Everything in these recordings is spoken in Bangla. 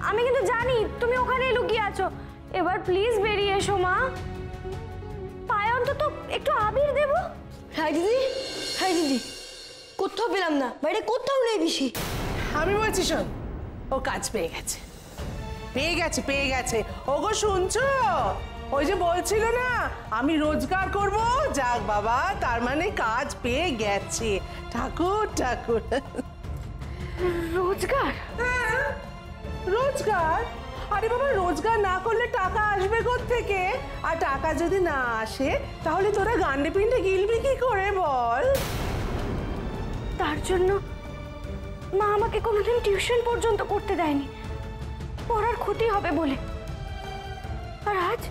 আমি কিন্তু জানি তুমি ওখানেই লুকিয়ে আছো। এবার প্লিজ বেরিয়ে এসো মা। পায়ে অন্তত একটু আবির দেবো। হ্যাঁ দিদি কোথাও পেলাম না, বাইরে কোথাও নেই বেশি। আমি বলছি শোন, ও কাজ পেয়ে গেছে পেয়ে গেছে। ওগো শুনছো, ওই যে বলছিল না আমি রোজগার করব, যাক বাবা, তার মানে কাজ পেয়ে গেছে। ঠাকুর ঠাকুর। রোজগার? হ্যাঁ রোজগার। আরে বাবা, রোজগার না করলে টাকা আসবে কোত্থেকে? আর টাকা যদি না আসে তাহলে তোরা গান্ডে পিন্ডে গিলবি কি করে বল? তার জন্য মা আমাকে কোনোদিন টিউশন পর্যন্ত করতে দেয়নি, পড়ার ক্ষতি হবে বলে। আর আজ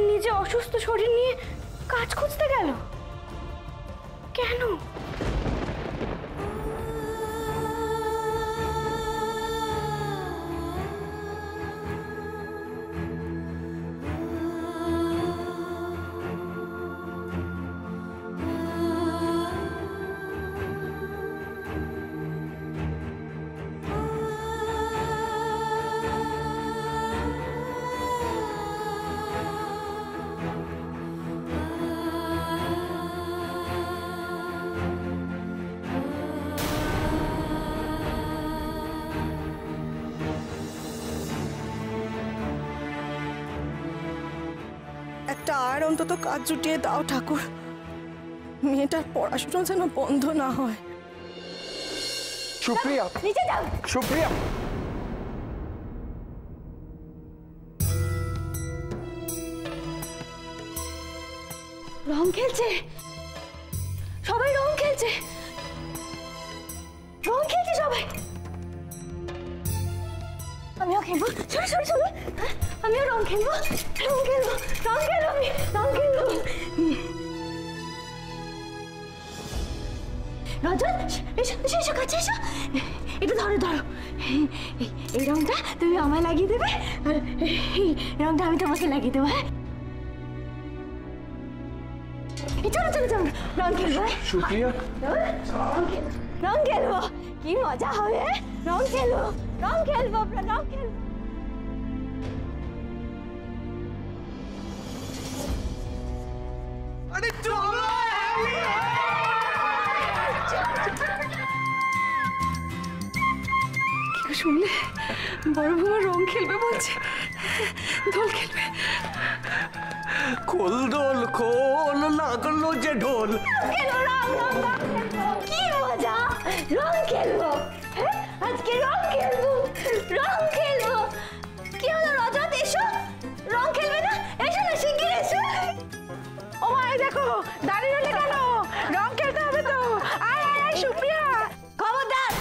নিজে অসুস্থ শরীর নিয়ে কাজ খুঁজতে গেল কেন? একটা আর অন্তত কাজ জুটিয়ে দাও ঠাকুর, মেয়েটার পড়াশোনা যেন বন্ধ না হয়। সুপ্রিয়া, নিচে যাও। সুপ্রিয়া, রং খেলছে, সবাই রং খেলছে সবাই। আমিও খেলবো, শোনো আমিও রং খেলবো আমি রং খেলবো। রজত এসো কাছে এসো, একটু ধরো। এই রংটা তুমি আমায় লাগিয়ে দেবে, আর এই রংটা আমি তোমাকে লাগিয়ে দেবো। হ্যাঁ চলো রং খেলবো। সুপ্রিয়া, রং খেলবো, কি মজা হবে। রং খেলবো। আরে চলো। শুনলে বড় বৌমা রং খেলবে বলছে, দোল খেলবে। খোল দোল খোল, লাগলো যে ঢোল। কি মজা, রং খেলবো। আজকে রং খেলবো। কি হলো রজত, এসো রং খেলবে না? এসো না, শিগগির এসো। ও মা, দেখো দাঁড়িয়ে রইলে কেন? রং খেলতে হবে তো। আয় সুপ্রিয়া, খবরদার।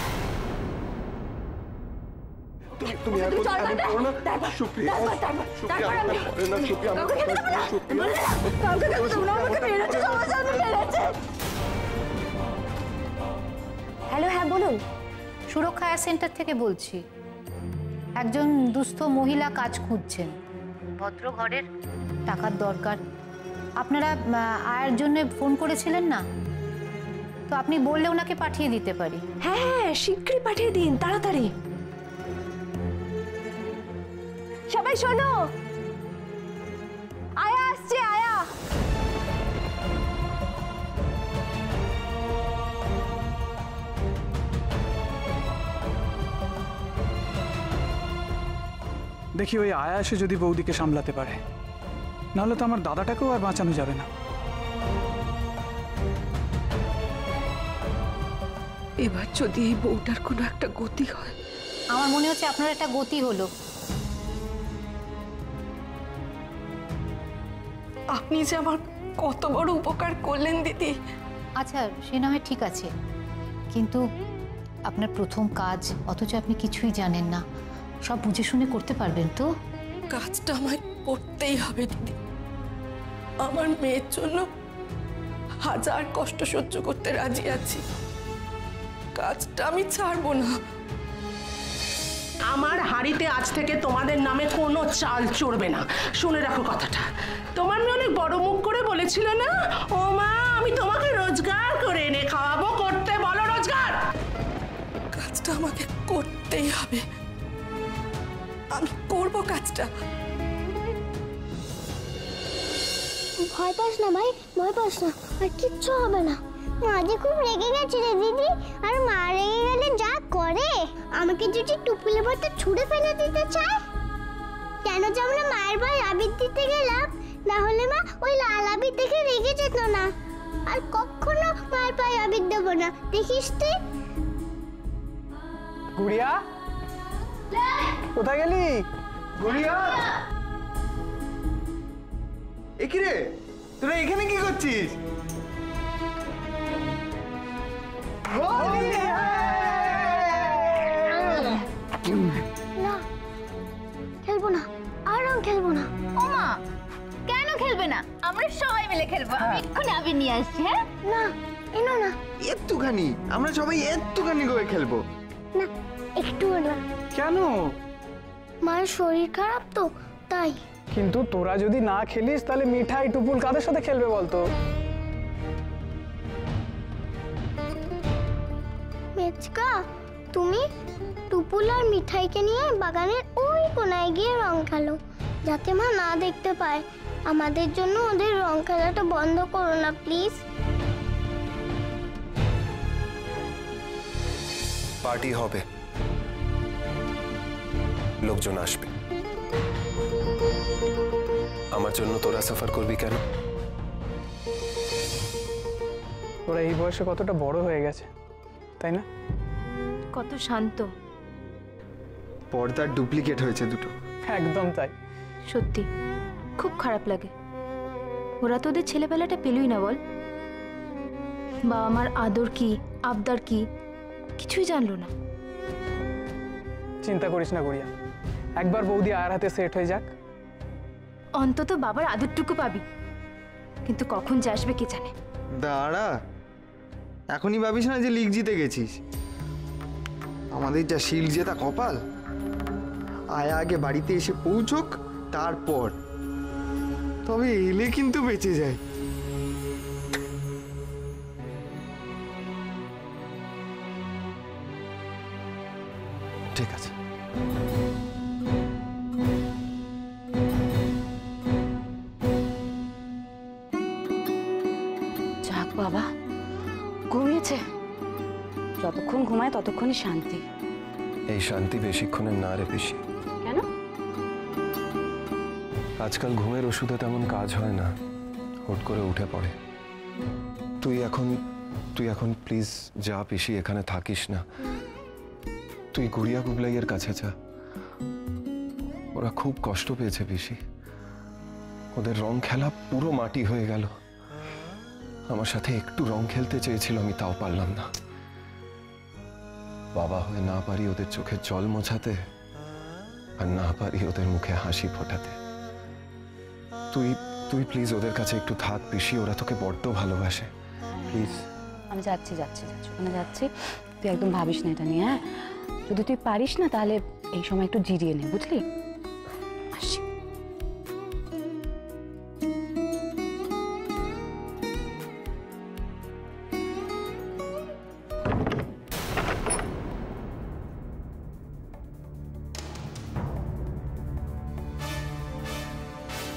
তুমি এখন করো না সুপ্রিয়া। হ্যালো, হ্যাঁ বলুন। সুরক্ষা সেন্টার থেকে বলছি। একজন দুস্থ মহিলা কাজ খুঁজছেন, ভদ্র ঘরের, টাকার দরকার। আপনারা আয়ের জন্য ফোন করেছিলেন না? তো আপনি বললে ওনাকে পাঠিয়ে দিতে পারি। হ্যাঁ শীঘ্রই পাঠিয়ে দিন, তাড়াতাড়ি। সবাই শোনো, আয়া আসছে। দেখি ওই আয়া এসে যদি বৌদিকে সামলাতে পারে, নাহলে তো আমার দাদাটাকেও আর বাঁচানো যাবে না। এবার যদি এই বউটার কোনো একটা গতি হয়। আমার মনে হচ্ছে আপনার একটা গতি হলো। আপনি যে আমার কত বড় উপকার করলেন দিদি। আচ্ছা সে না হয় ঠিক আছে, কিন্তু আপনার প্রথম কাজ, অথচ আপনি কিছুই জানেন না। সব বুঝে শুনে করতে পারবেন তো? কাজটা আমায় করতেই হবে দিদি। আমার মেয়ের জন্য হাজার কষ্ট সহ্য করতে রাজি আছি, কাজটা আমি ছাড়বো না। আমার হাড়িতে আজ থেকে তোমাদের নামে কোনো চাল চড়বে না, শুনে রাখো কথাটা। তোমার মেয়ে অনেক বড় মুখ করে বলেছিল না, ও মা আমি তোমাকে রোজগার করে এনে খাওয়াবো, করতে বলো রোজগার। কাজটা আমাকে করতেই হবে। আমি করব কাজটা। ভয় পাস না ভাই, ভয় পাস না, আর কিচ্ছু হবে না। মা যে খুব রেগে গেছে রে দিদি, আর মা রেগে গেলে যা করে, আমাকে যদি টুপুলের মতো ছুঁড়ে ফেলে দিতে চায়। কেন যে আমরা মায়ের ভাই আবির দিতে গেলাম, না হলে মা ওই লাল আবির দেখে রেগে যেত না। আর কখনো মায়ের পায়ে আবির দেবো না, দেখিস তুই। গুড়িয়া, কোথায় গেলি? গুড়িয়া, এ কি রে, তোরা এখানে কি করছিস? না, খেলবো না, আর রং খেলবো না। ওমা, কেন খেলবে না? আমরা সবাই মিলে খেলবো। আমি এক্ষুনি আবির নিয়ে আসছি। হ্যাঁ, না, এনো না, একটুখানি, আমরা সবাই একটুখানি করে খেলবো। না, একটুও না। কেন? মায়ের শরীর খারাপ তো, তাই। কিন্তু তোরা যদি না খেলিস তাহলে মিঠাই টুপুল কাদের সাথে খেলবে বলতো? মেচকা, তুমি টুপুল আর মিঠাইকে নিয়ে বাগানের ওই কোনায় গিয়ে রং খেলো, যাতে মা না দেখতে পায়। আমাদের জন্য ওদের রং খেলাটা বন্ধ করো না প্লিজ। পার্টি হবে, লোকজন আসবে। আমার জন্য তোরা সাফার করবি কেন? তোরা এই বয়সে কতটা বড় হয়ে গেছে, তাই না? কত শান্ত। পর্দার ডুপ্লিকেট হয়েছে দুটো। একদম তাই। সত্যি খুব খারাপ লাগে। ওরা তো ওদের ছেলেবেলাটা পেলই না, বল। বাবা মার আদর কি, আবদার কি, কিছুই জানলো না। চিন্তা করিস না গুড়িয়া, একবার বৌদি আয়ার হাতে সেট হয়ে যাক। অন্তত বাবার আদরটুকু পাবি, কিন্তু কখন যে আসবে কে জানে। দাঁড়া, এখনই ভাবিস না যে লিগ জিতে গেছিস। আমাদের যা শিল জেতা কপাল, আয়া আগে বাড়িতে এসে পৌঁছক, তারপর তবে এলে কিন্তু বেঁচে যায়। ঠিক আছে। যাক বাবা, ঘুমিয়েছে। যতক্ষণ ঘুমায় ততক্ষণই শান্তি। এই শান্তি বেশিক্ষণের না রে পিসি। কেন? আজকাল ঘুমের ওষুধে তেমন কাজ হয় না, হুট করে উঠে পড়ে। তুই এখন প্লিজ যা পিসি, এখানে থাকিস না। তুই গুড়িয়া গুবলাইয়ের কাছে যা। ওরা খুব কষ্ট পেয়েছে পিসি। ওদের রং খেলা পুরো মাটি হয়ে গেল। আমার সাথে একটু রং খেলতে চেয়েছিল, আমি তাও পারলাম না। বাবা হয়ে না পারি ওদের চোখের জল মোছাতে, আর না পারি ওদের মুখে হাসি ফোটাতে। তুই প্লিজ ওদের কাছে একটু থাক পিসি, ওরা তোকে বড্ড ভালোবাসে, প্লিজ। আমি যাচ্ছি, ওখানে যাচ্ছি। তুই একদম ভাবিস না এটা নিয়ে। হ্যাঁ, যদি তুই পারিস না তাহলে এই সময় একটু জিরিয়ে নে, বুঝলি? আসি।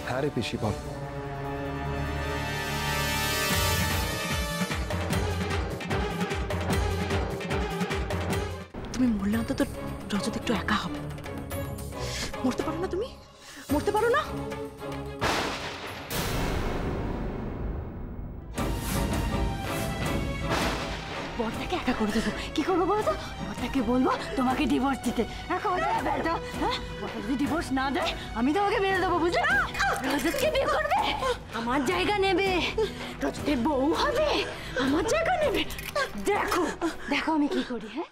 হ্যাঁ রে পিসি, বল। তুমি মরলে অন্তত রজত একটু একা হবে। মরতে পারো না তুমি, মরতে পারো না। বরটাকে একা করে দেবো। কি করবো বলো তো? বরটাকে বলবো তোমাকে ডিভোর্স দিতে। বরটা যদি ডিভোর্স না দেয় আমি তোমাকে মেরে দেবো, বুঝলে? রজতকে বিয়ে করবে, আমার জায়গা নেবে, রজতের বউ হবে, আমার জায়গা নেবে। দেখো দেখো আমি কি করি। হ্যাঁ,